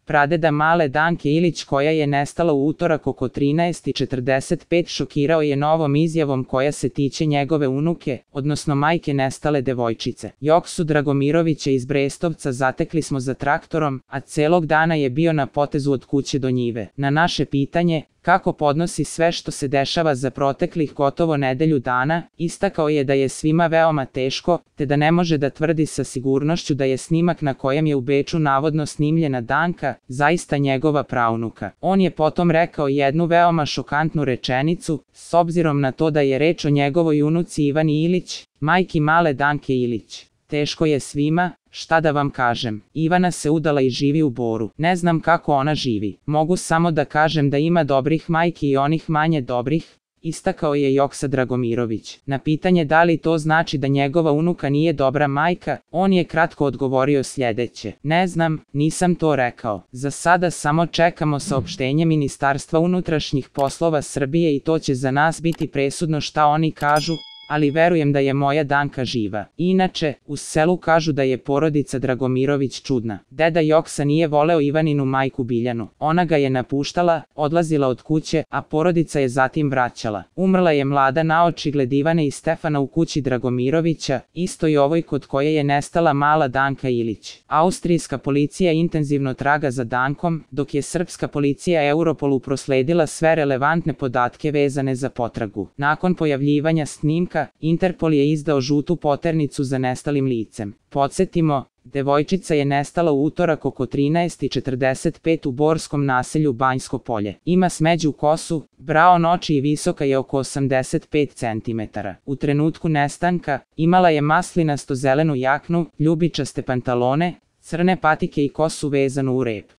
Pradeda male Danke Ilić koja je nestala u utorak oko 13:45 šokirao je novom izjavom koja se tiče njegove unuke, odnosno majke nestale devojčice. Joksu Dragomirovića iz Brestovca zatekli smo za traktorom, a celog dana je bio na potezu od kuće do njive. Na naše pitanje, kako podnosi sve što se dešava za proteklih gotovo nedelju dana, istakao je da je svima veoma teško, te da ne može da tvrdi sa sigurnošću da je snimak na kojem je u Beču navodno snimljena Danka, zaista njegova praunuka. On je potom rekao jednu veoma šokantnu rečenicu, s obzirom na to da je reč o njegovoj unuci Ivani Ilić, majki male Danke Ilić. Teško je svima, šta da vam kažem. Ivana se udala i živi u Boru. Ne znam kako ona živi. Mogu samo da kažem da ima dobrih majki i onih manje dobrih, istakao je Joksa Dragomirović. Na pitanje da li to znači da njegova unuka nije dobra majka, on je kratko odgovorio sljedeće. Ne znam, nisam to rekao. Za sada samo čekamo saopštenje Ministarstva unutrašnjih poslova Srbije i to će za nas biti presudno šta oni kažu, ali verujem da je moja Danka živa. Inače, u selu kažu da je porodica Dragomirović čudna. Deda Joksa nije voleo Ivaninu majku Biljanu. Ona ga je napuštala, odlazila od kuće, a porodica je zatim vraćala. Umrla je mlada naočigled Ivane i Stefana u kući Dragomirovića, istoj ovoj kod koje je nestala mala Danka Ilić. Austrijska policija intenzivno traga za Dankom, dok je srpska policija Europolu prosledila sve relevantne podatke vezane za potragu. Nakon pojavljivanja snimka, Interpol je izdao žutu poternicu za nestalim licem. Podsjetimo, devojčica je nestala u utorak oko 13:45 u borskom naselju Banjsko Polje. Ima smeđu kosu, braon oči i visoka je oko 85 cm. U trenutku nestanka, imala je maslinasto zelenu jaknu, ljubičaste pantalone, crne patike i kosu vezanu u rep.